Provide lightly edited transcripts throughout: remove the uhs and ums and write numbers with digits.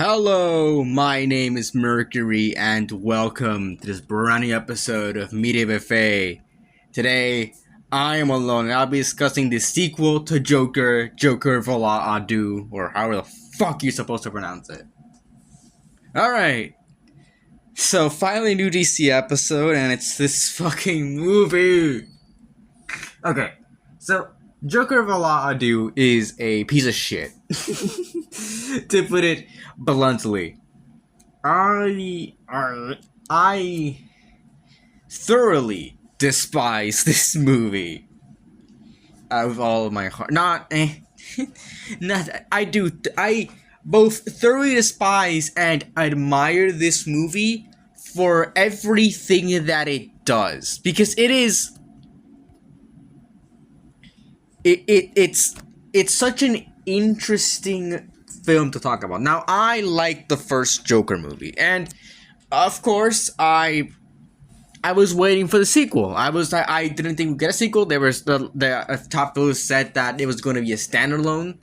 Hello, my name is Mercury, and welcome to this brand new episode of Media Buffet. Today, I am alone, and I'll be discussing the sequel to Joker Voila Deux, or however the fuck you're supposed to pronounce it. Alright, so finally new DC episode, and it's this fucking movie. Okay, so Joker Voila Deux is a piece of shit. To put it bluntly. I thoroughly despise this movie with all of my heart. I both thoroughly despise and admire this movie for everything that it does, because it's such an interesting film to talk about. Now, I like the first Joker movie, and of course, I was waiting for the sequel. I didn't think we'd get a sequel. There was the top reviews said that it was going to be a standalone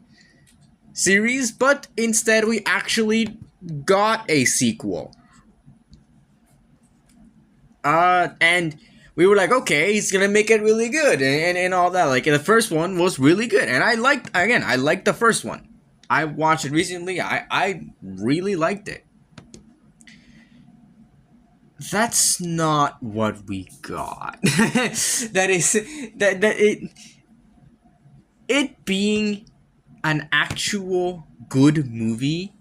series, but instead we actually got a sequel. And we were like, okay, he's gonna make it really good and all that. Like, the first one was really good, and I liked the first one. I watched it recently. I really liked it. That's not what we got. It being an actual good movie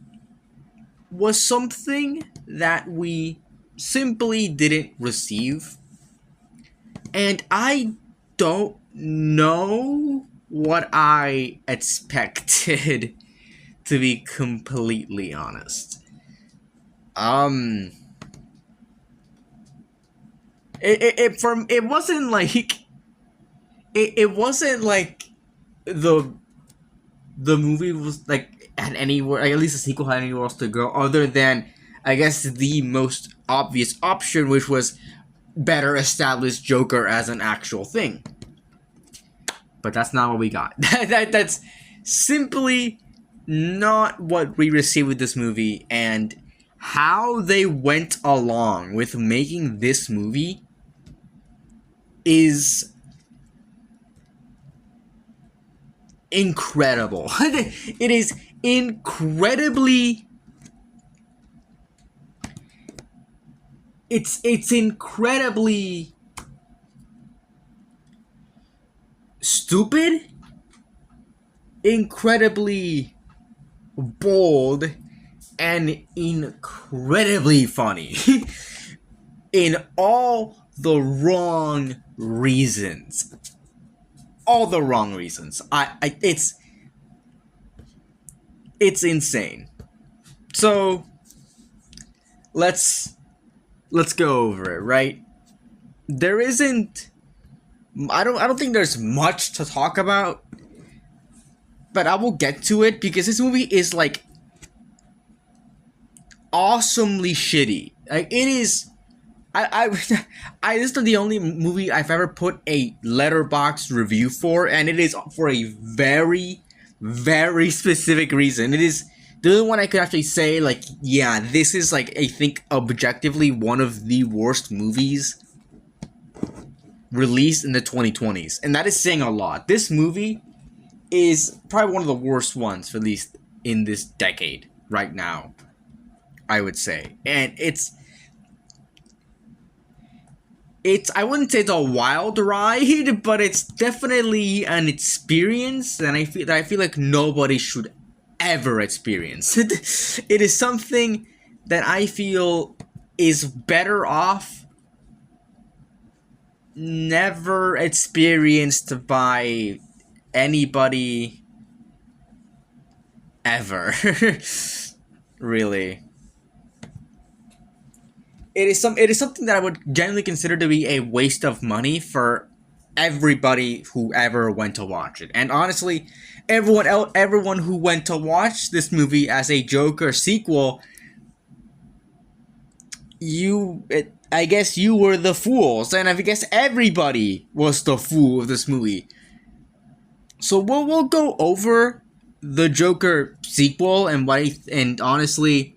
was something that we simply didn't receive. And I don't know what I expected, to be completely honest. It wasn't like the movie was like had anywhere, like, at least the sequel had anywhere else to go other than, I guess, the most obvious option, which was better establish Joker as an actual thing. But that's not what we got. That's simply not what we received with this movie, and how they went along with making this movie is incredible. It is incredibly... It's incredibly stupid, incredibly bold, and incredibly funny in all the wrong reasons. All the wrong reasons. It's insane. So let's go over it, right? There isn't... I don't think there's much to talk about, but I will get to it, because this movie is, like, awesomely shitty. Like, it is... this is the only movie I've ever put a letterbox review for, and it is for a very, very specific reason. It is the only one I could actually say, like, yeah, this is, like, I think objectively one of the worst movies released in the 2020s. And that is saying a lot. This movie is probably one of the worst ones, at least in this decade right now, I would say. And it's I wouldn't say it's a wild ride, but it's definitely an experience, and I feel like nobody should ever experience. It is something that I feel is better off never experienced by anybody ever. Really. It is something that I would generally consider to be a waste of money for everybody who ever went to watch it. And honestly, everyone who went to watch this movie as a Joker sequel, I guess you were the fools, and I guess everybody was the fool of this movie. So we'll go over the Joker sequel and and honestly,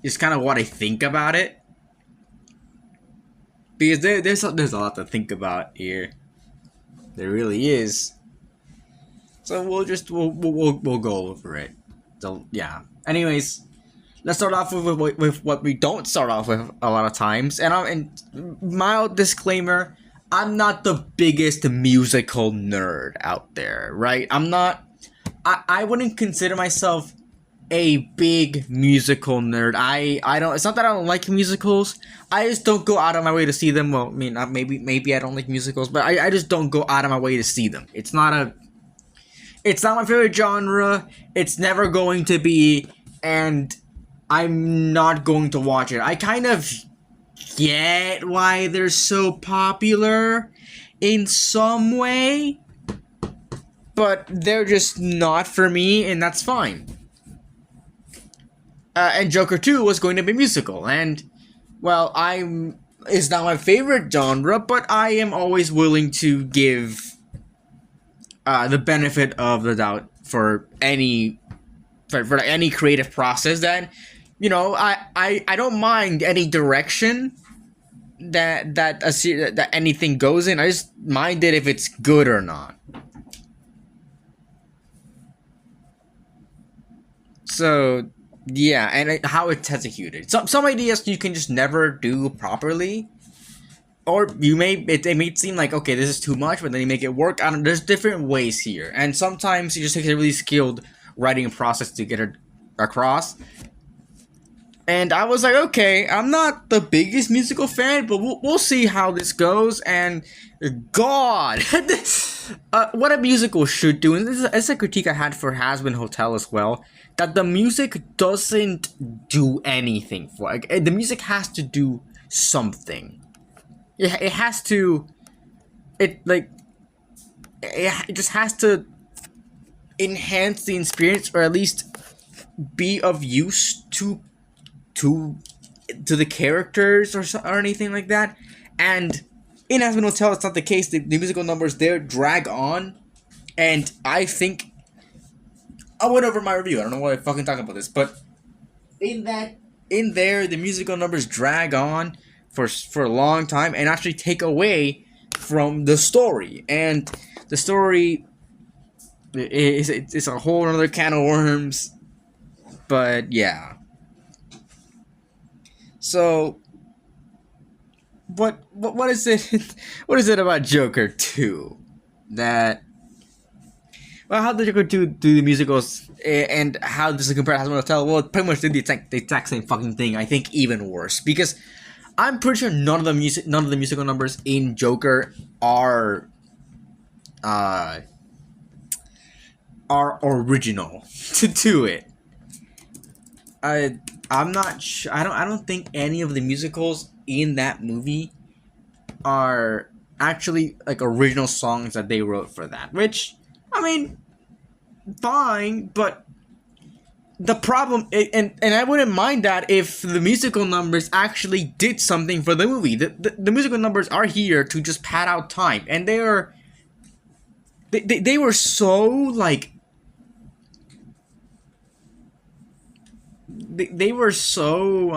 is kind of what I think about it, because there's a lot to think about here. There really is. So we'll go over it. So yeah. Anyways, let's start off with what we don't start off with a lot of times. And mild disclaimer: I'm not the biggest musical nerd out there, right? I'm not. I wouldn't consider myself a big musical nerd. I don't. It's not that I don't like musicals. I just don't go out of my way to see them. Well, I mean, maybe I don't like musicals, but I just don't go out of my way to see them. It's not my favorite genre. It's never going to be, and I'm not going to watch it. I kind of get why they're so popular in some way, but they're just not for me, and that's fine. And Joker 2 was going to be musical, and well, it's not my favorite genre, but I am always willing to give the benefit of the doubt for any creative process. That, you know, I don't mind any direction that anything goes in. I just mind it if it's good or not. So yeah, and how it's executed. Some ideas you can just never do properly, or it may seem like, okay, this is too much, but then you make it work. There's different ways here, and sometimes you just take a really skilled writing process to get it across. And I was like, okay, I'm not the biggest musical fan, but we'll see how this goes. And God, what a musical should do, and this is a critique I had for Hazbin Hotel as well, that the music doesn't do anything for it. Like, the music has to do something. It has to. It just has to enhance the experience, or at least be of use to the characters or anything like that. And in Hazbin Hotel, it's not the case. The musical numbers there drag on, and I think I went over my review. I don't know why I fucking talking about this, but in there, the musical numbers drag on for a long time and actually take away from the story. And the story is a whole other can of worms. But yeah. So what is it? What is it about Joker 2 that? Well, how did Joker 2 do the musicals, and how does it compare to Hazbin Hotel? Well, it pretty much did the exact same fucking thing. I think even worse, because I'm pretty sure none of the musical numbers in Joker are original to it. I'm not sure. I don't think any of the musicals in that movie are actually like original songs that they wrote for that. Which, I mean, fine, but the problem, and I wouldn't mind that if the musical numbers actually did something for the movie. The musical numbers are here to just pad out time, and they were so like. They were so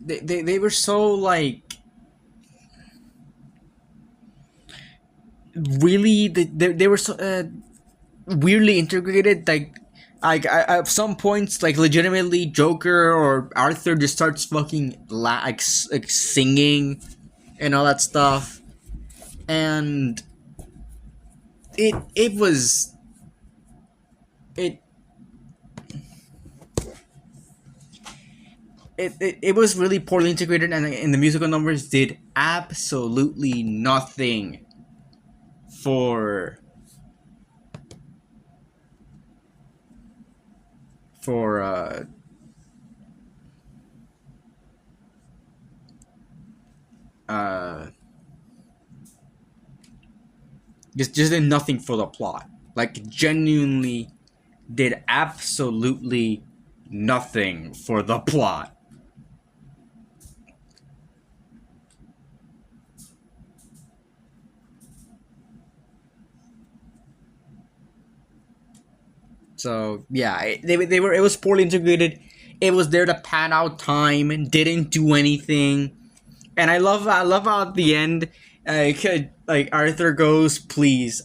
they were so like really they were so weirdly integrated, like at some points, like legitimately Joker or Arthur just starts fucking like singing and all that stuff, and it was really poorly integrated, and the musical numbers did absolutely nothing for just did nothing for the plot. Like, genuinely did absolutely nothing for the plot. So yeah, they were, it was poorly integrated. It was there to pad out time and didn't do anything. And I love how at the end, like Arthur goes, "Please,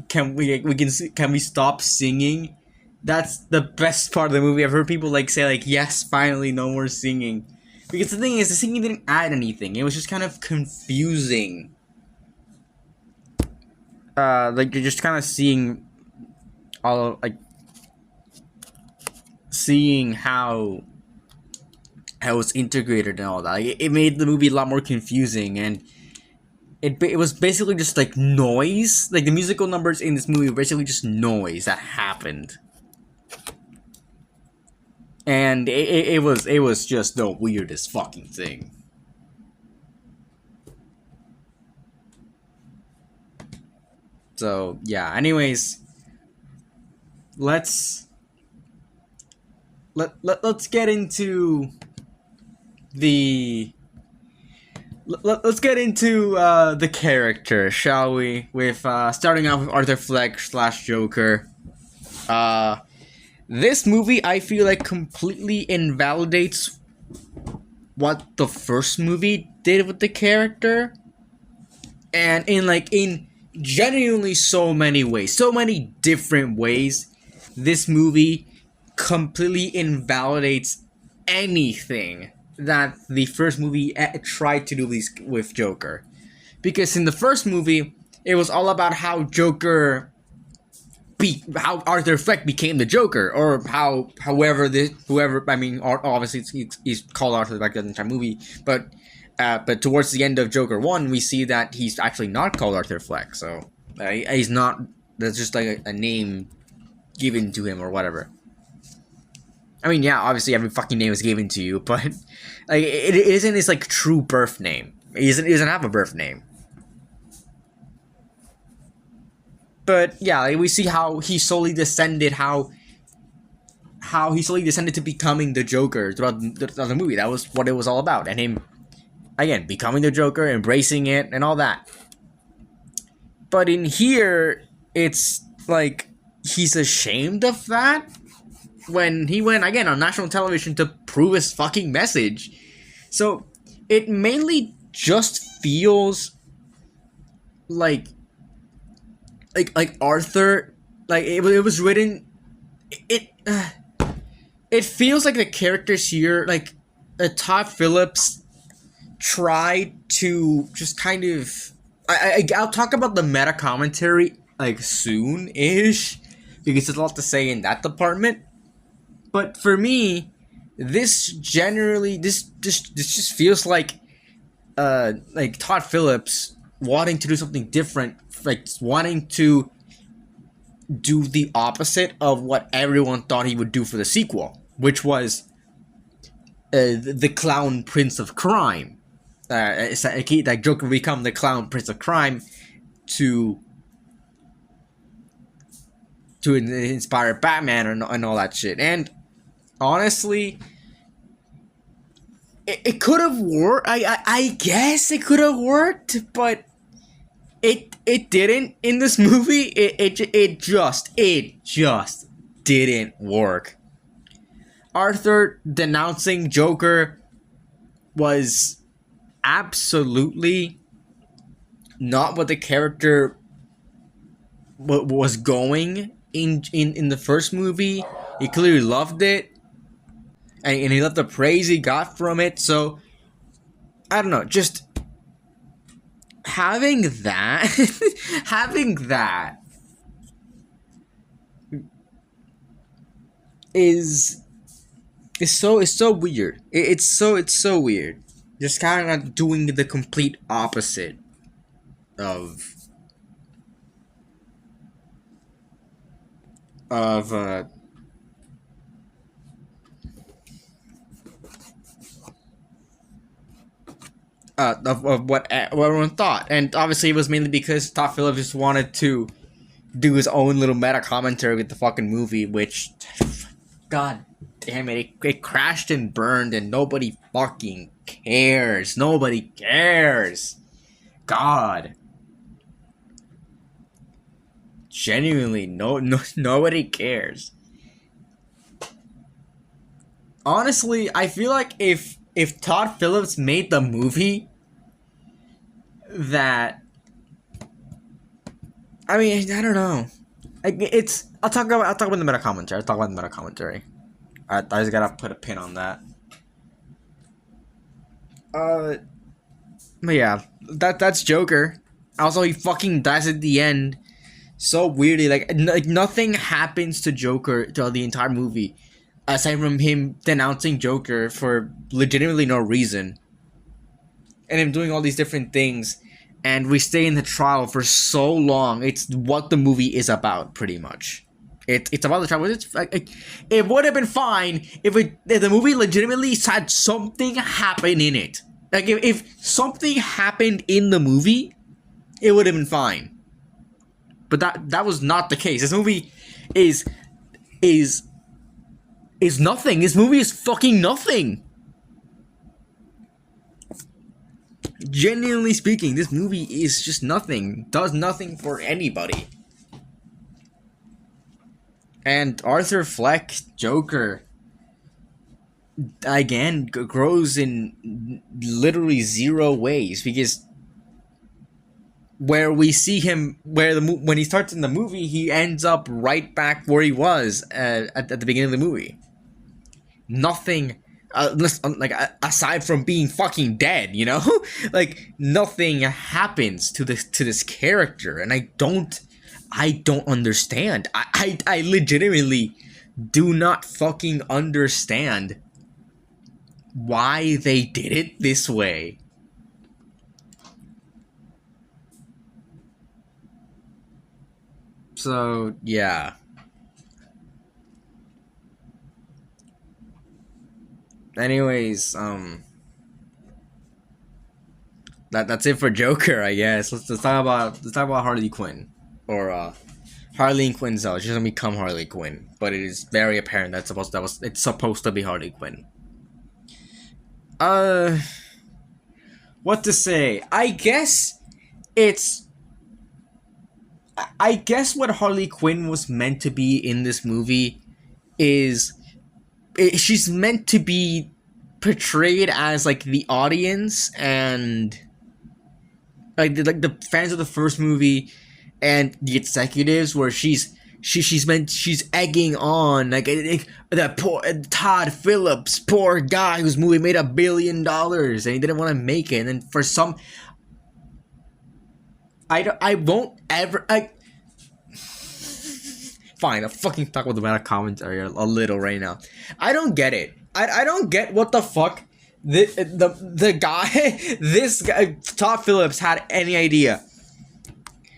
can we stop singing?" That's the best part of the movie. I've heard people like say like, "Yes, finally, no more singing," because the thing is, the singing didn't add anything. It was just kind of confusing. Like you're just kind of seeing all like seeing how it was integrated and all that. Like, it made the movie a lot more confusing, and it was basically just like noise. Like the musical numbers in this movie were basically just noise that happened, and it was just the weirdest fucking thing. So yeah. Anyways, let's let's get into the let's get into the character, shall we? With starting off with Arthur Fleck slash Joker. Uh, this movie, I feel like, completely invalidates what the first movie did with the character, and in genuinely so many ways, so many different ways, this movie completely invalidates anything that the first movie tried to do with Joker. Because in the first movie, it was all about how how Arthur Fleck became the Joker, or how whoever I mean, obviously he's called Arthur Fleck the entire movie, but towards the end of Joker 1, we see that he's actually not called Arthur Fleck, so he's not. That's just like a name given to him or whatever. I mean, yeah, obviously every fucking name is given to you, but like it isn't his like true birth name. He doesn't have a birth name. But yeah, like, we see how he slowly descended, how he slowly descended to becoming the Joker throughout the movie. That was what it was all about, and him again becoming the Joker, embracing it, and all that. But in here, it's like he's ashamed of that when he went again on national television to prove his fucking message. So it mainly just feels like Arthur, like it was written. It feels like the characters here, like Todd Phillips, tried to just kind of. I'll talk about the meta commentary like soon-ish, because there's a lot to say in that department. But for me, this just feels like Todd Phillips wanting to do something different, like wanting to do the opposite of what everyone thought he would do for the sequel, which was the Clown Prince of Crime. That Joker become the Clown Prince of Crime to inspire Batman and all that shit. And honestly, it could have worked. I guess it could have worked, but it didn't in this movie. It just didn't work. Arthur denouncing Joker was absolutely not what the character was going in the first movie. He clearly loved it, and he loved the praise he got from it. So I don't know, just having that having that is so weird. It's so weird. Just kind of doing the complete opposite of of uh of what everyone thought. And obviously it was mainly because Todd Phillips just wanted to do his own little meta commentary with the fucking movie, which, god damn it, it crashed and burned, and nobody fucking cares. Nobody cares. God. Genuinely, nobody cares. Honestly, I feel like if Todd Phillips made the movie that, I mean, I don't know. It's I'll talk about the meta commentary. I'll talk about the meta commentary. I just gotta put a pin on that. Uh, but yeah, that's Joker. Also, he fucking dies at the end so weirdly. Like nothing happens to Joker throughout the entire movie, aside from him denouncing Joker for legitimately no reason, and him doing all these different things. And we stay in the trial for so long. It's what the movie is about, pretty much. It's about the trial. It's like, it would have been fine if the movie legitimately had something happen in it. Like if something happened in the movie, it would have been fine. But that was not the case. This movie is nothing. This movie is fucking nothing. Genuinely speaking, this movie is just nothing. Does nothing for anybody. And Arthur Fleck, Joker, again, grows in literally zero ways, because where we see him, when he starts in the movie, he ends up right back where he was at the beginning of the movie. Nothing, aside from being fucking dead, you know, like nothing happens to this character, and I don't understand. I legitimately do not fucking understand why they did it this way. So, yeah. Anyways, that's it for Joker, I guess. Let's talk about Harley Quinn, or Harley Quinzel. She's gonna become Harley Quinn, but it is very apparent it's supposed to be Harley Quinn. What to say? I guess what Harley Quinn was meant to be in this movie is, she's meant to be portrayed as like the audience and like the fans of the first movie and the executives, where she's egging on like that poor Todd Phillips, poor guy whose movie made $1 billion and he didn't want to make it, and then for some, I won't ever. Fine, I'll fucking talk about the meta commentary a little right now. I don't get it. I don't get what the fuck the guy, this guy, Todd Phillips, had any idea.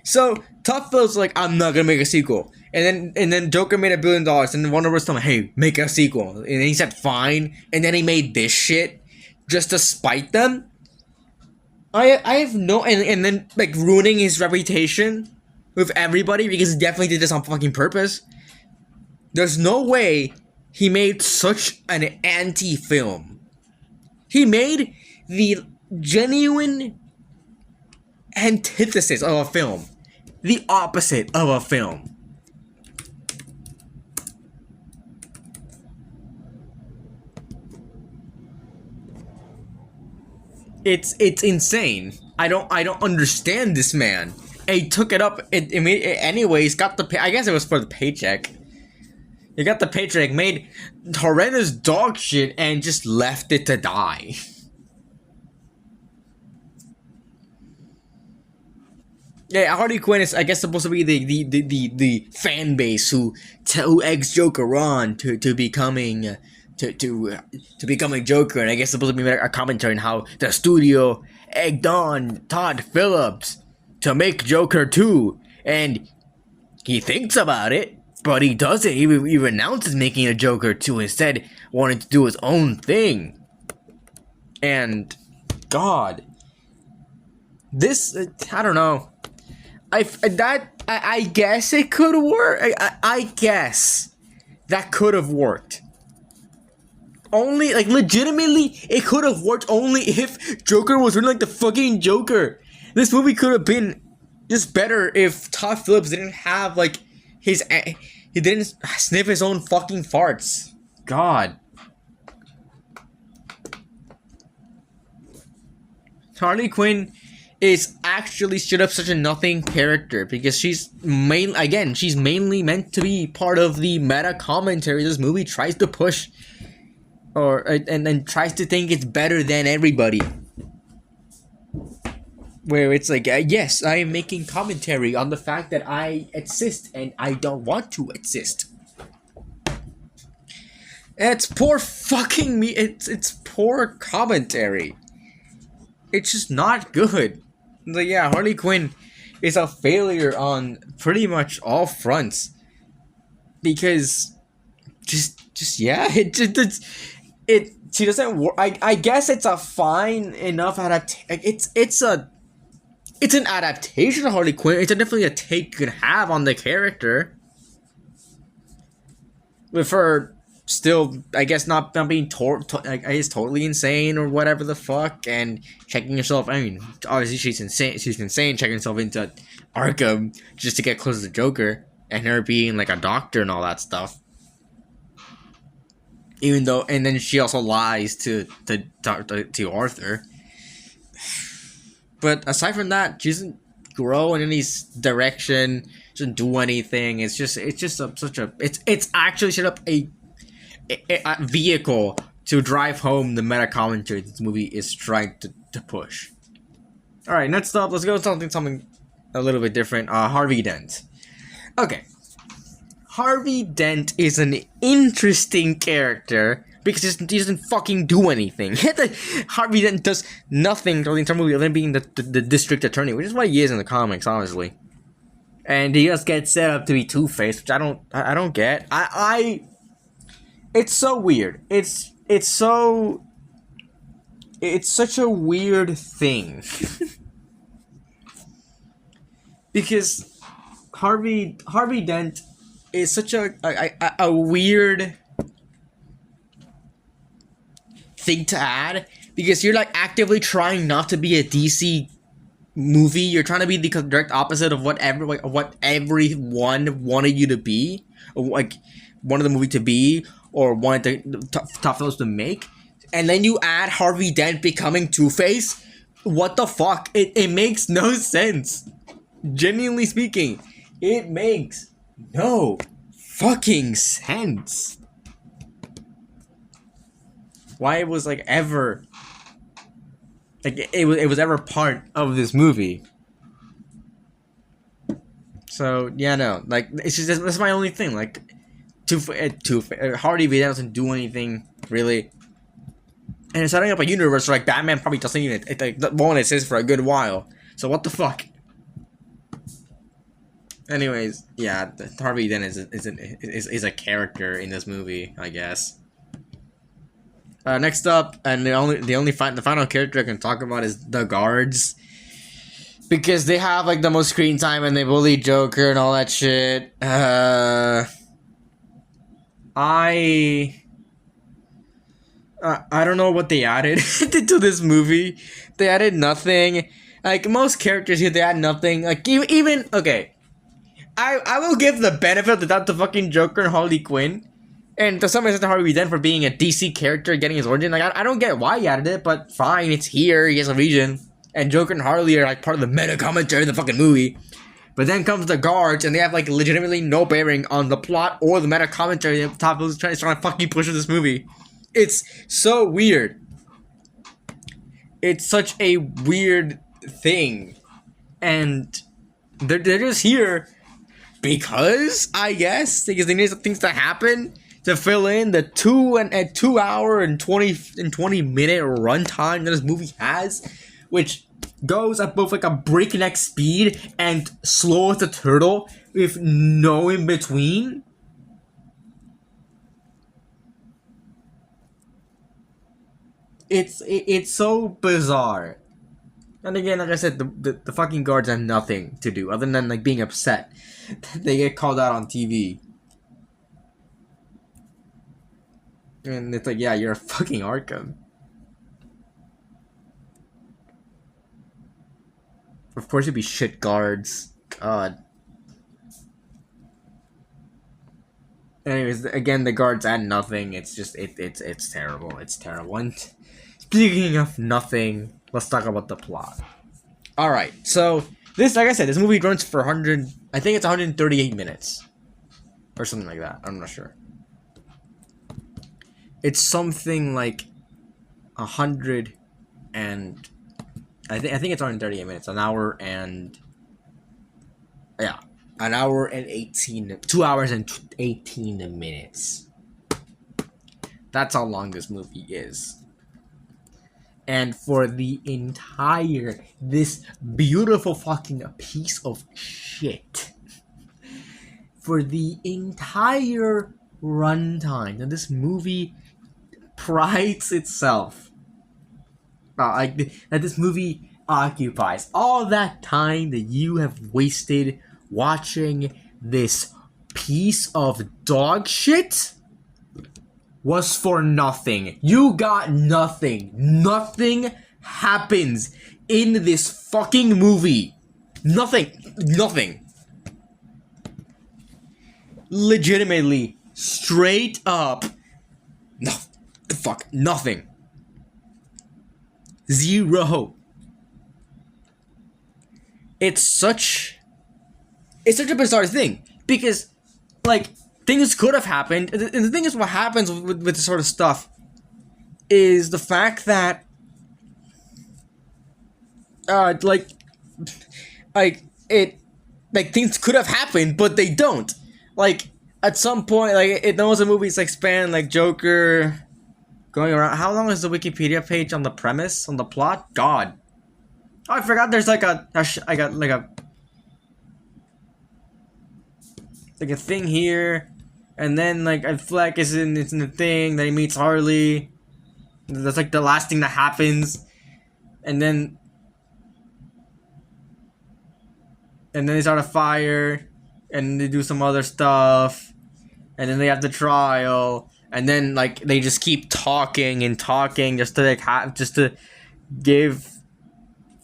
So Todd Phillips was like, I'm not gonna make a sequel. And then Joker made $1 billion, and then Warner Bros. Told him, hey, make a sequel. And then he said fine, and then he made this shit just to spite them. I have no, and then like ruining his reputation with everybody, because he definitely did this on fucking purpose. There's no way he made such an anti-film. He made the genuine antithesis of a film. The opposite of a film. It's insane. I don't understand this man. He took it up. It made it anyways. Got the I guess it was for the paycheck. He got the paycheck, made horrendous dog shit, and just left it to die. Yeah, Harley Quinn is, I guess, supposed to be the fan base who eggs Joker on to becoming becoming Joker, and I guess supposed to be a commentary on how the studio egged on Todd Phillips to make Joker 2, and he thinks about it, but he doesn't. He renounces making a Joker 2, instead wanting to do his own thing. And God, this, I don't know. I guess it could work. I guess that could have worked. Only, like, legitimately, it could have worked only if Joker was really like the fucking Joker. This movie could have been just better if Todd Phillips didn't have, like, he didn't sniff his own fucking farts. God. Harley Quinn is actually straight up such a nothing character because she's mainly meant to be part of the meta commentary this movie tries to push, or and tries to think it's better than everybody. Where it's like, yes, I am making commentary on the fact that I exist and I don't want to exist. It's poor fucking me. It's poor commentary. It's just not good. Like, yeah, Harley Quinn is a failure on pretty much all fronts because yeah, it she doesn't work. I guess it's a fine enough it's an adaptation of Harley Quinn. It's definitely a take you can have on the character. With her still, I guess, not being I guess totally insane or whatever the fuck, and checking herself. I mean, obviously she's insane. She's insane checking herself into Arkham just to get close to Joker, and her being like a doctor and all that stuff. Even though, and then she also lies to Arthur. But aside from that, she doesn't grow in any direction. She doesn't do anything. It's actually set up a vehicle to drive home the meta commentary this movie is trying to push. All right, next up, let's go to something a little bit different. Harvey Dent. Okay, Harvey Dent is an interesting character because he doesn't fucking do anything. Harvey Dent does nothing in the movie other than being the district attorney, which is what he is in the comics, honestly. And he just gets set up to be Two-Face, which I don't get. It's so weird. It's such a weird thing. Because Harvey Dent is such a weird thing to add, because you're like actively trying not to be a DC movie. You're trying to be the direct opposite of what everyone wanted you to be, or like wanted the movie to be, or wanted the top films to make. And then you add Harvey Dent becoming Two-Face. What the fuck? It makes no sense. Genuinely speaking, it makes no fucking sense. Why it was like ever, like it was ever part of this movie. So yeah, no, like it's just that's my only thing. Like, Harvey Dent doesn't do anything really, and it's setting up a universe where, like, Batman probably doesn't even won't exist for a good while. So what the fuck? Anyways, yeah, Harvey Dent is a character in this movie, I guess. Next up, and the final character I can talk about is the guards, because they have like the most screen time and they bully Joker and all that shit. I don't know what they added to this movie. They added nothing. Like most characters here, they add nothing. Like even okay, I will give the benefit of the doubt to fucking Joker and Harley Quinn, and to some extent to Harvey Dent for being a DC character getting his origin. Like I don't get why he added it, but fine, it's here. He has a region, and Joker and Harley are like part of the meta commentary of the fucking movie. But then comes the guards, and they have like legitimately no bearing on the plot or the meta commentary the top is trying to fucking push in this movie. It's so weird. It's such a weird thing, and they're just here because I guess because they need some things to happen to fill in the 2 hour and 20 minute runtime that this movie has, which goes at both like a breakneck speed and slow as a turtle with no in between. It's so bizarre. And again, like I said, the fucking guards have nothing to do other than like being upset that they get called out on TV. And it's like, yeah, you're a fucking Arkham. Of course it'd be shit guards. God. Anyways, again, the guards add nothing. It's just it's terrible. It's terrible. And speaking of nothing, let's talk about the plot. All right, so this, like I said, this movie runs for 100. I think it's 138 minutes, or something like that. I'm not sure. It's something like 100 and I think it's 138 minutes, an hour and 18, 2 hours and 18 minutes. That's how long this movie is. And for the entire, this beautiful fucking piece of shit, for the entire runtime, now this movie prides itself that this movie occupies all that time that you have wasted watching this piece of dog shit was for nothing. You got nothing. Nothing happens in this fucking movie. Nothing. Legitimately, straight up, nothing. Zero. It's such a bizarre thing because, like, things could have happened, and the thing is, what happens with this sort of stuff is the fact that, things could have happened, but they don't. Like, at some point, like, it knows the movie's like span, like Joker going around. How long is the Wikipedia page on the premise, on the plot? God. Oh, I forgot there's like a thing here, and then like Fleck is in the thing that he meets Harley. That's like the last thing that happens, and then they start a fire, and they do some other stuff, and then they have the trial, and then like they just keep talking just to like just to give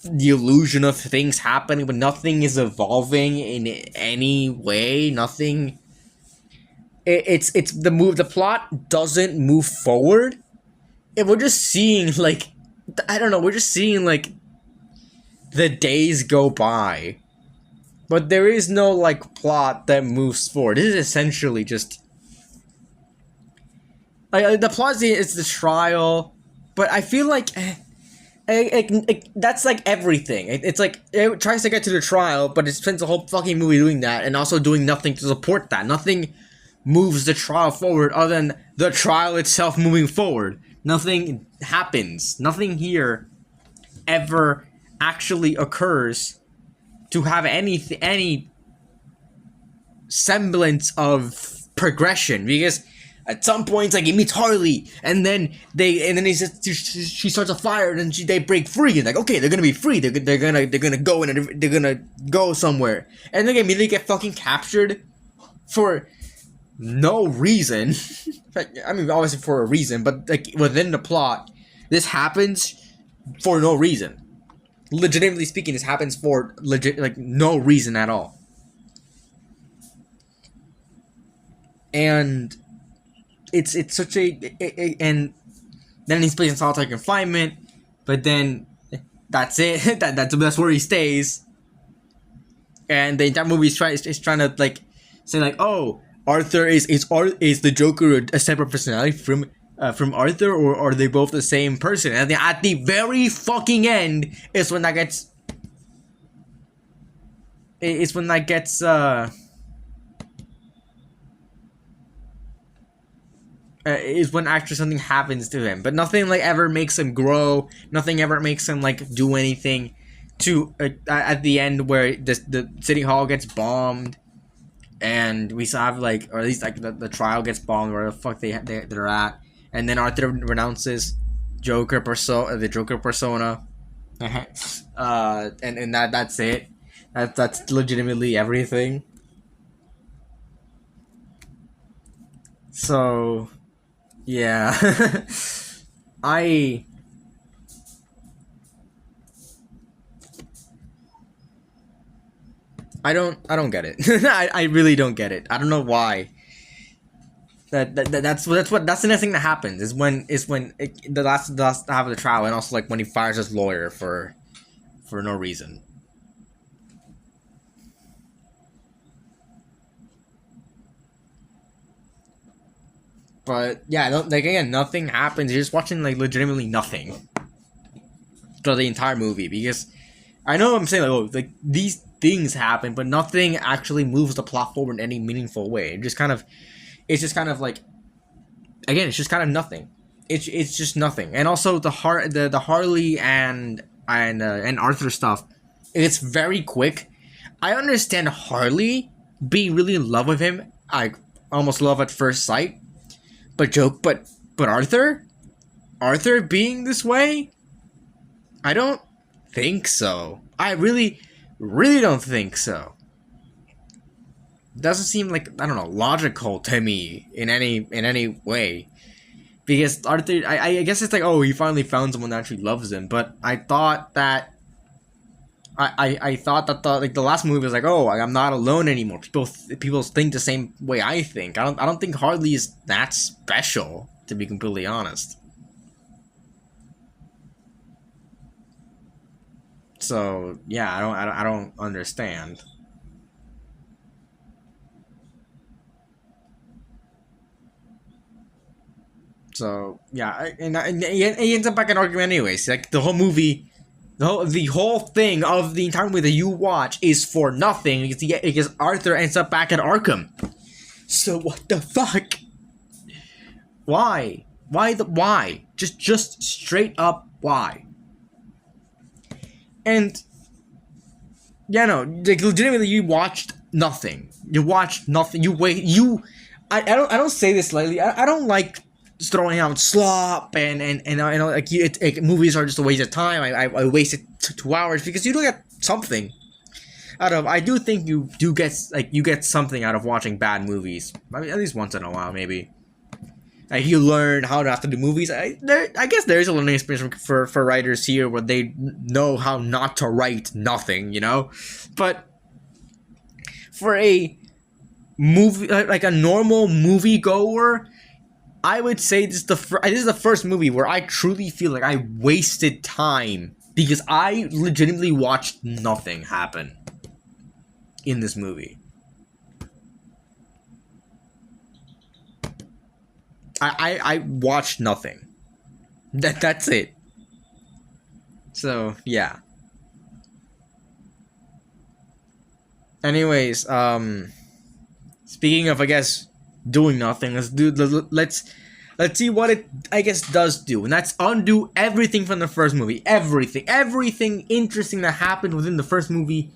the illusion of things happening, but nothing is evolving in any way. Nothing. It's the plot doesn't move forward. And we're just seeing like, I don't know. We're just seeing like the days go by, but there is no like plot that moves forward. This is essentially just like the plot is the trial, but I feel like. That's like everything. It's like it tries to get to the trial, but it spends the whole fucking movie doing that and also doing nothing to support that. Nothing moves the trial forward other than the trial itself moving forward. Nothing happens. Nothing here ever actually occurs to have any semblance of progression, because at some point, like, he meets Harley, and then she starts a fire, and then they break free, and like, okay, they're gonna be free, they're gonna go and they're gonna go somewhere, and then they immediately get fucking captured for no reason. I mean, obviously for a reason, but like within the plot, this happens for no reason. Legitimately speaking, this happens for no reason at all, and. It's such and then he's placed in solitary confinement, but then that's it. that's where he stays. And the entire movie is trying to like say like, oh, Arthur is the Joker a separate personality from Arthur, or are they both the same person? And then at the very fucking end is when that gets. Is when that gets is when actually something happens to him, but nothing like ever makes him grow. Nothing ever makes him like do anything. To at the end where the city hall gets bombed, and we have like, or at least like the trial gets bombed where the fuck they're at, and then Arthur renounces the Joker persona, and that's it. That's legitimately everything. So. Yeah, I don't get it. I really don't get it. I don't know why. That's the next thing that happens the last half of the trial, and also like when he fires his lawyer for no reason. But yeah, like again, nothing happens. You're just watching like legitimately nothing throughout the entire movie, because I know I'm saying like, oh, like these things happen, but nothing actually moves the plot forward in any meaningful way. It's just kind of like, again, it's just kind of nothing. It's just nothing. And also the Harley and Arthur stuff, it's very quick. I understand Harley being really in love with him, I almost love at first sight. But Arthur being this way, I don't think so. I really don't think so. Doesn't seem like, I don't know, logical to me in any way. Because Arthur, I guess it's like, oh, he finally found someone that actually loves him. But I thought that I thought that the last movie was like, oh, I'm not alone anymore. People think the same way I think. I don't think Harley is that special, to be completely honest. So yeah, I don't understand. So yeah, and he ends up back in argument anyways. Like the whole movie, the whole thing of the entire movie that you watch is for nothing, because Arthur ends up back at Arkham. So what the fuck? Why? Why? Just straight up why? And yeah, no, like legitimately, you watched nothing. You watched nothing. You wait. I don't say this lightly. I don't like throwing out slop and I know like movies are just a waste of time. I wasted 2 hours because you do get something out of. I do think you get something out of watching bad movies. I mean, at least once in a while, maybe. Like you learn how to have to do movies. I guess there is a learning experience for writers here where they know how not to write nothing, you know. But for a movie like a normal moviegoer, I would say this is the first movie where I truly feel like I wasted time because I legitimately watched nothing happen in this movie. I watched nothing. That's it. So yeah. Anyways, speaking of, I guess, doing nothing, let's see what it, I guess, does do, and that's undo everything from the first movie. Everything interesting that happened within the first movie,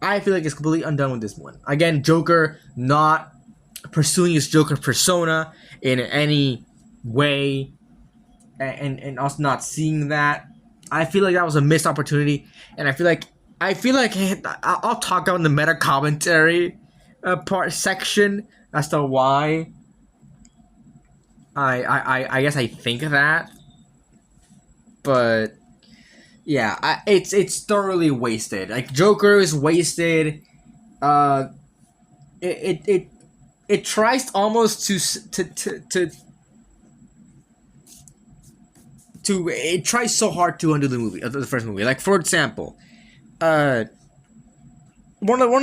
I feel like it's completely undone with this one. Again, Joker not pursuing his Joker persona in any way, and us not seeing that. I feel like that was a missed opportunity, and I feel like I'll talk about in the meta commentary part section as to why I guess I think that, but yeah, it's thoroughly wasted. Like Joker is wasted. It tries almost to it tries so hard to undo the first movie. Like for example, one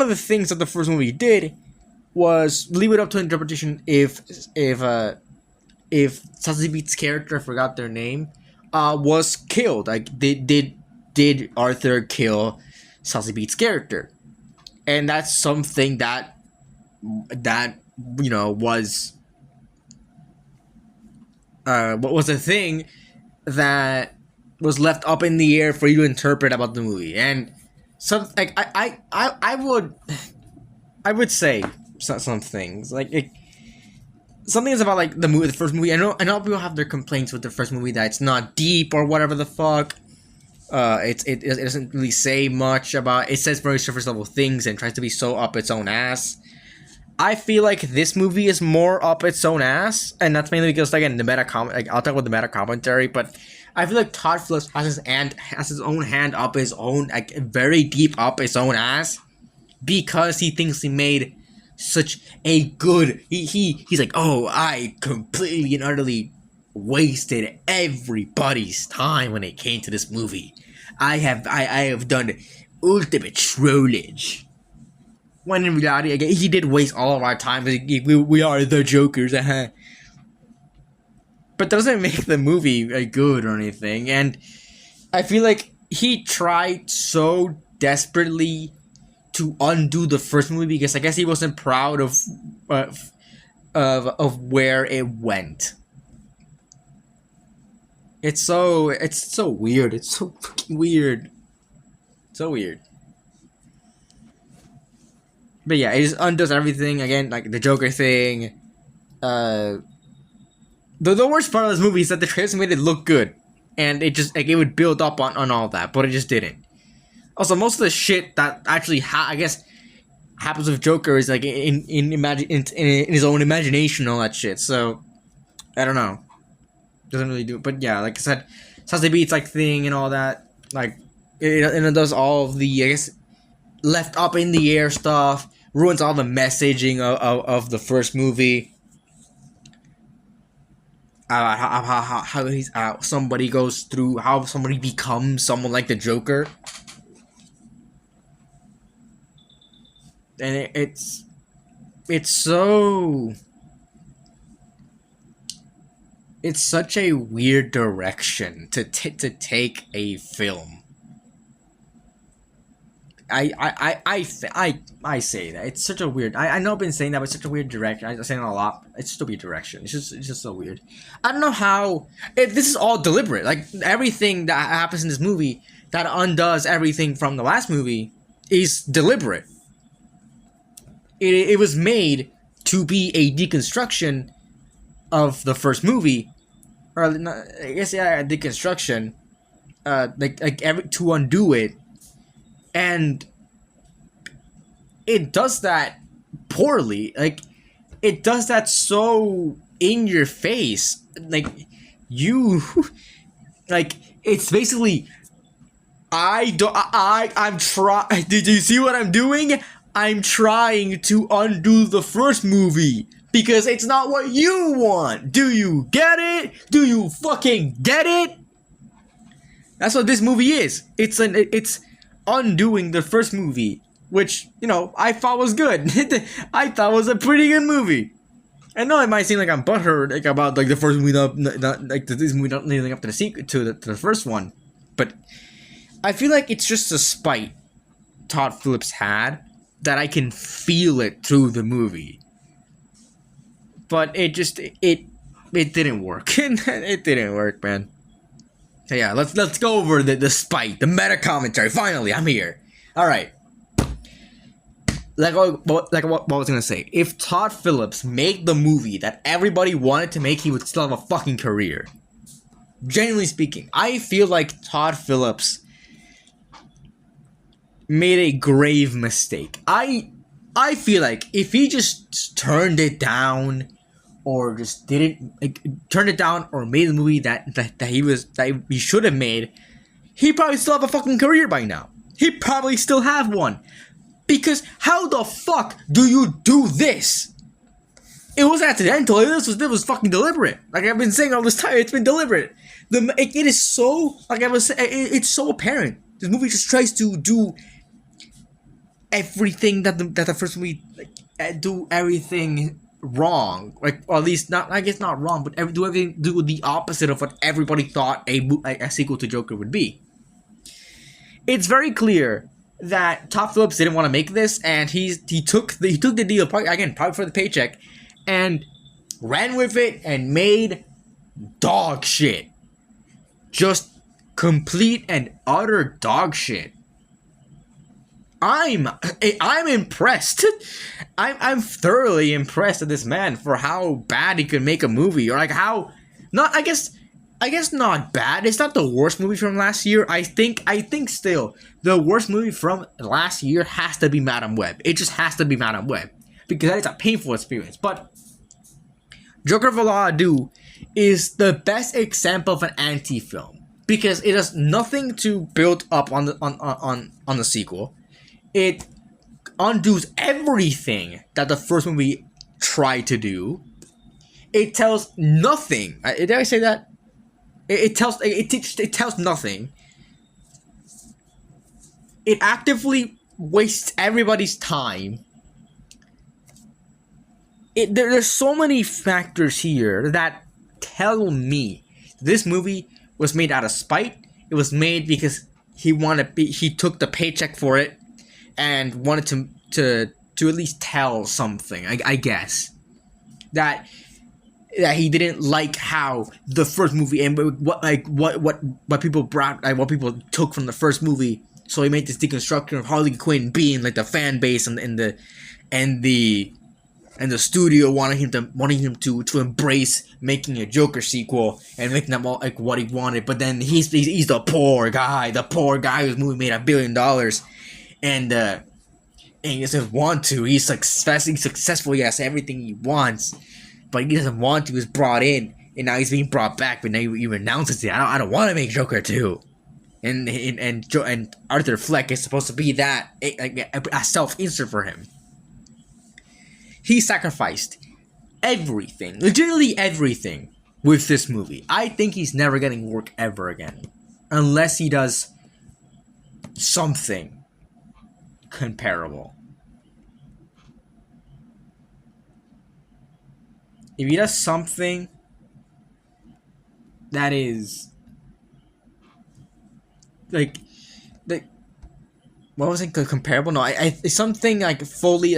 of the things that the first movie did was leave it up to interpretation if Sassy Beats' character, I forgot their name, was killed. Like did Arthur kill Sassy Beats' character? And that's something that was what was a thing that was left up in the air for you to interpret about the movie. And some like I would say some things like something is about like the first movie. I know people have their complaints with the first movie that it's not deep or whatever the fuck. It doesn't really say much about. It says very surface level things and tries to be so up its own ass. I feel like this movie is more up its own ass, and that's mainly because, again, the I'll talk about the meta commentary, but I feel like Todd Phillips has his own hand up his own, like very deep up his own ass, because he thinks he made such a good. He's like, oh, I completely and utterly wasted everybody's time when it came to this movie. I have done ultimate trollage. When in reality, again, he did waste all of our time. We are the Jokers, but doesn't make the movie good or anything. And I feel like he tried so desperately to undo the first movie because I guess he wasn't proud of where it went. It's so weird. It's so fucking weird. So weird. But yeah, it just undoes everything again, like the Joker thing. The worst part of this movie is that the trailers made it look good, and it just it would build up on all that, but it just didn't. Also, most of the shit that actually I guess happens with Joker is like in his own imagination and all that shit. So I don't know, doesn't really do it. But yeah, like I said, Sassy Beats like thing and all that, like it does all of the I guess left up in the air stuff, ruins all the messaging of the first movie. How he's somebody goes through how somebody becomes someone like the Joker, and it's such a weird direction to take a film. I say that it's such a weird. I know I've been saying that, but it's such a weird direction. I'm saying it a lot. It's just a weird direction. It's just so weird. I don't know how. This is all deliberate. Like everything that happens in this movie that undoes everything from the last movie is deliberate. It was made to be a deconstruction of the first movie, or I guess a deconstruction. To undo it. And it does that poorly. Like, it does that so in your face. Like, it's basically, I'm trying, did you see what I'm doing? I'm trying to undo the first movie because it's not what you want. Do you get it? Do you fucking get it? That's what this movie is. It's undoing the first movie, which, I thought was good. I thought was a pretty good movie. I know it might seem like I'm butthurt about the first movie, this movie not living up to the sequel to the first one, but I feel like it's just a spite Todd Phillips had that I can feel it through the movie, but it didn't work. It didn't work, man. So yeah, let's go over the spite, the meta commentary. Finally, I'm here. All right. Like what I was gonna say. If Todd Phillips made the movie that everybody wanted to make, he would still have a fucking career. Genuinely speaking, I feel like Todd Phillips made a grave mistake. I feel like if he just turned it down, or just didn't turn it down, or made the movie that he should have made, he probably still have a fucking career by now. He probably still have one. Because how the fuck do you do this? It was accidental. This was fucking deliberate. Like I've been saying all this time, it's been deliberate. It is so, like I was saying, it's so apparent. This movie just tries to do everything that the first movie, do everything wrong, or at least not wrong, but do the opposite of what everybody thought a sequel to Joker would be. It's very clear that Todd Phillips didn't want to make this, and he took the deal, probably for the paycheck, and ran with it and made dog shit, just complete and utter dog shit. I'm impressed. I'm thoroughly impressed at this man for how bad he could make a movie, or how not. I guess not bad. It's not the worst movie from last year. I think still the worst movie from last year has to be Madame Web. It just has to be Madame Web because that is a painful experience. But Joker Folie Deux is the best example of an anti-film because it has nothing to build up on the sequel. It undoes everything that the first movie tried to do. It tells nothing. Did I say that? It tells nothing. It actively wastes everybody's time. There's so many factors here that tell me this movie was made out of spite. It was made because he took the paycheck for it and wanted to at least tell something. I guess that he didn't like how the first movie and what people brought, what people took from the first movie. So he made this deconstruction of Harley Quinn being like the fan base and the studio wanting him to embrace making a Joker sequel and making them all like what he wanted. But then he's the poor guy whose movie made $1 billion, and he doesn't want to. He's successful. He has everything he wants, but he doesn't want to. He was brought in, and now he's being brought back. But now you announce it. I don't want to make Joker 2. And Arthur Fleck is supposed to be that a self-insert for him. He sacrificed everything, legitimately everything, with this movie. I think he's never getting work ever again, unless he does something comparable. If he does something that is like what was it comparable? No, it's something like fully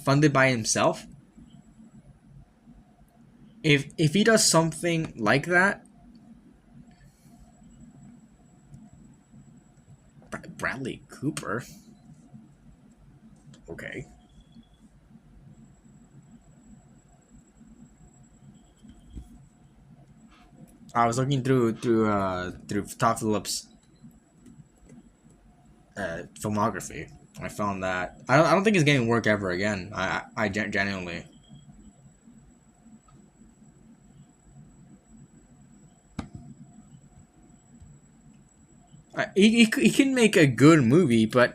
funded by himself. If he does something like that, Bradley Cooper. Okay. I was looking through Todd Phillips' filmography. I found that I don't think he's getting work ever again. I genuinely. He can make a good movie, but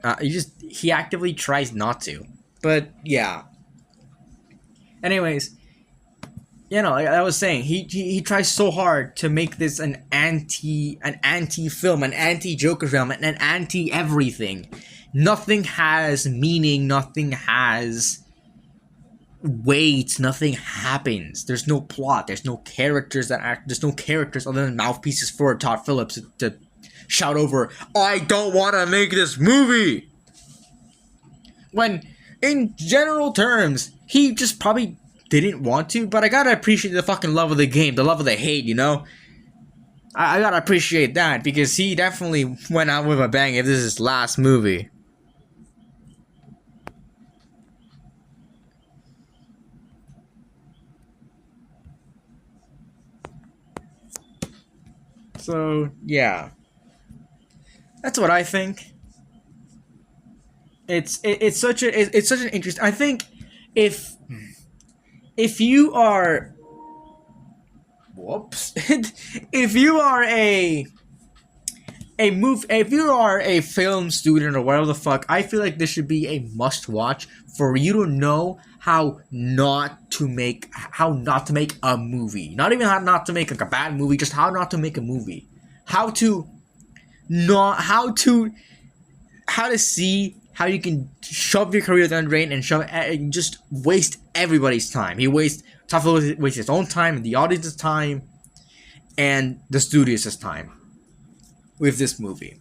he actively tries not to. But yeah. Anyways, like I was saying, he tries so hard to make this an anti film, an anti Joker film, an anti everything. Nothing has meaning. Nothing has weight. Nothing happens. There's no plot. There's no characters There's no characters other than mouthpieces for Todd Phillips to shout over, "I don't want to make this movie." When, in general terms, he just probably didn't want to, but I gotta appreciate the fucking love of the game, the love of the hate, I gotta appreciate that, because he definitely went out with a bang if this is his last movie. So, yeah. That's what I think. It's such an interest. I think if you are if you are if you are a film student or whatever the fuck, I feel like this should be a must watch for you to know how not to make a movie. Not even how not to make like a bad movie, just how not to make a movie. How to see how you can shove your career down the drain and just waste everybody's time. Todd Phillips wastes his own time, and the audience's time, and the studio's time with this movie.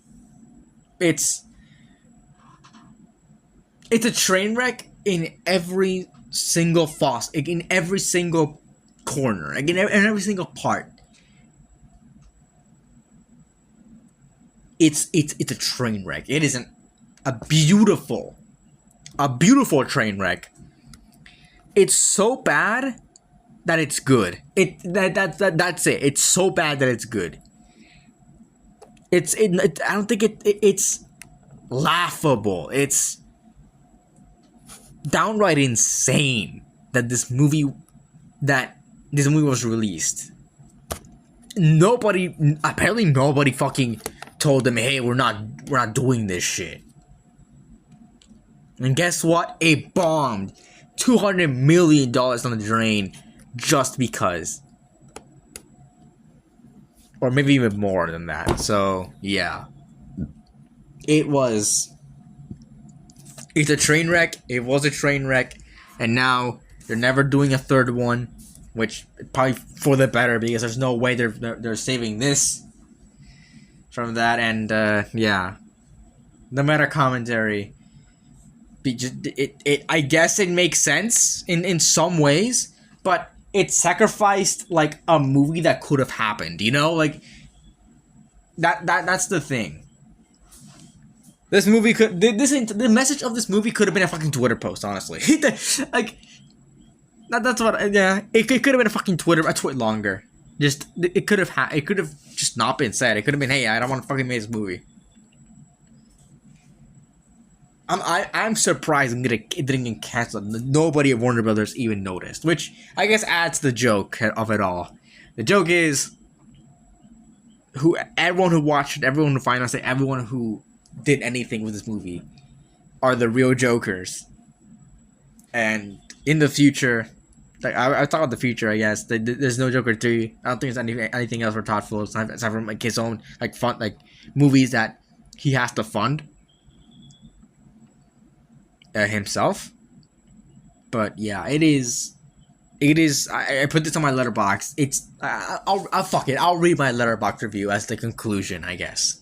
It's a train wreck in every single in every single corner, in every single part. It's a train wreck. It is a beautiful train wreck. It's so bad that it's good. That's it. It's so bad that it's good. I don't think it's laughable. It's downright insane that this movie was released. Apparently nobody fucking told them, "Hey, we're not doing this shit." And guess what? It bombed. $200 million on the drain just because. Or maybe even more than that. So, yeah. It's a train wreck. It was a train wreck. And now they're never doing a third one. Which probably for the better, because there's no way they're saving this from that. And, yeah. The meta commentary. I guess it makes sense in some ways, but it sacrificed like a movie that could have happened, you know? Like that's the thing. This movie the message of this movie could have been a fucking Twitter post, honestly. Like that's what, yeah, it could have been a fucking a tweet longer. Just it could have just not been said. It could have been, hey, I don't want to fucking make this movie. I'm surprised it didn't get canceled. Nobody at Warner Brothers even noticed, which I guess adds the joke of it all. The joke is everyone who watched it, everyone who financed it, everyone who did anything with this movie are the real jokers. And in the future, like I talk about the future, I guess there's no Joker 3. I don't think there's anything else for Todd Phillips aside from like his own like fun like movies that he has to fund. Himself, but yeah, it is. I put this on my letterbox. It's I'll fuck it. I'll read my letterbox review as the conclusion, I guess,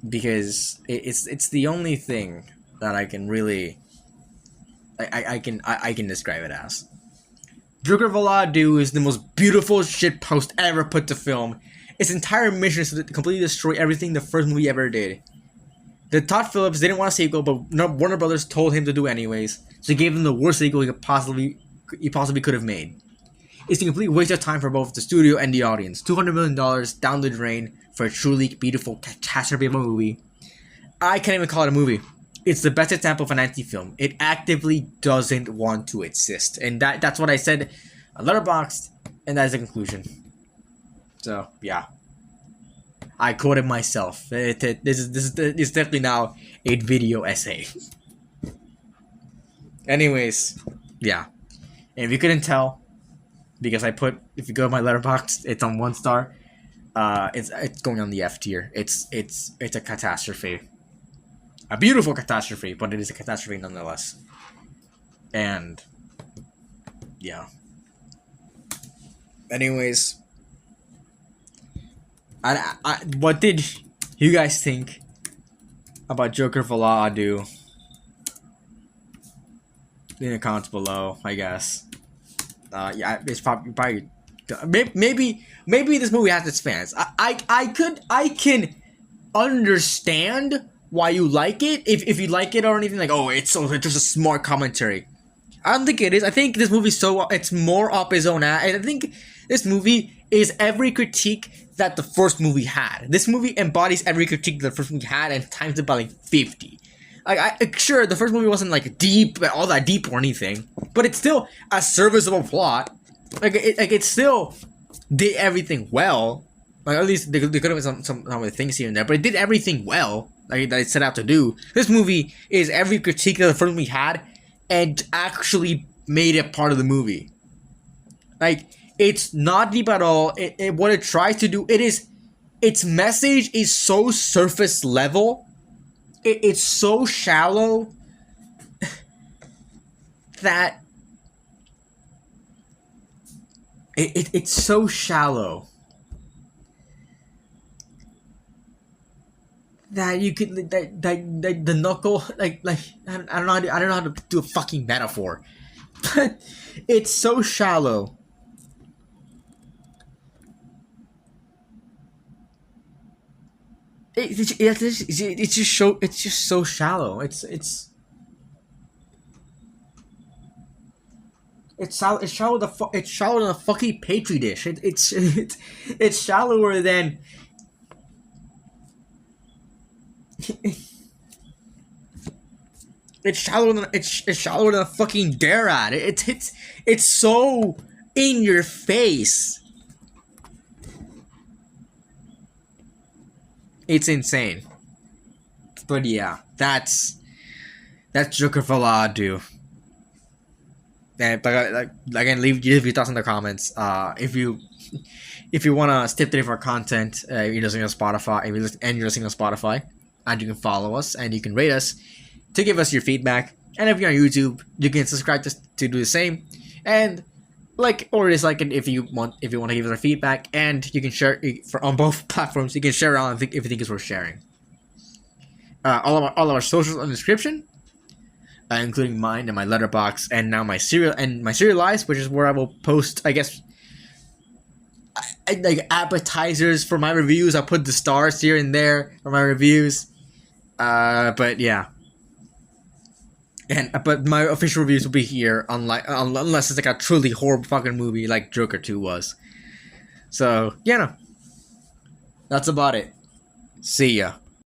because it's the only thing that I can really I can describe it as. Joker Folie Deux is the most beautiful shitpost ever put to film. Its entire mission is to completely destroy everything the first movie ever did. The Todd Phillips didn't want a sequel, but Warner Brothers told him to do anyways, so he gave him the worst sequel he possibly could have made. It's a complete waste of time for both the studio and the audience. $200 million down the drain for a truly beautiful catastrophe of a movie. I can't even call it a movie. It's the best example of an anti-film. It actively doesn't want to exist, and that's what I said on Letterboxd, and that is the conclusion. So yeah. I quoted myself. This is definitely now a video essay. Anyways, yeah. And if you couldn't tell, because if you go to my letterbox, it's on 1 star. It's going on the F tier. It's a catastrophe, a beautiful catastrophe, but it is a catastrophe nonetheless. And yeah. Anyways. What did you guys think about Joker Folie Deux? In the comments below, I guess. Yeah, it's probably maybe this movie has its fans. I can understand why you like it if you like it or anything like, oh, it's just a smart commentary. I don't think it is. I think this movie's it's more up his own ass. I think this movie is every critique that the first movie had. This movie embodies every critique that the first movie had and times it by like 50. Like, sure, the first movie wasn't like all that deep or anything, but it's still a serviceable plot. It still did everything well. Like, at least there could have been some other things here and there, but it did everything well, like that it set out to do. This movie is every critique that the first movie had and actually made it part of the movie. Like, it's not deep at all. What it tries to do, its message is so surface level. It's so shallow that it's so shallow that you could that the knuckle like I don't know how to do a fucking metaphor, but it's so shallow. It's just so shallow. It's shallow than a fucking petri dish. It's shallower than it's shallower than a fucking dare ad. It's so in your face. It's insane. But yeah, that's That's Joker Folie. And again, leave your thoughts in the comments. If you want to stay through our content, you're listening on Spotify, and you're listening on Spotify, and you can follow us and you can rate us to give us your feedback. And if you're on YouTube, you can subscribe to do the same. And or dislike it if you want to give us our feedback, and you can share on both platforms. You can share around if you think it's worth sharing. All of our socials in the description, including mine and my letterbox, and now my serialized, which is where I will post, I guess, like appetizers for my reviews. I'll put the stars here and there for my reviews. But yeah. But my official reviews will be here, unless it's like a truly horrible fucking movie like Joker 2 was. So, yeah, no. That's about it. See ya.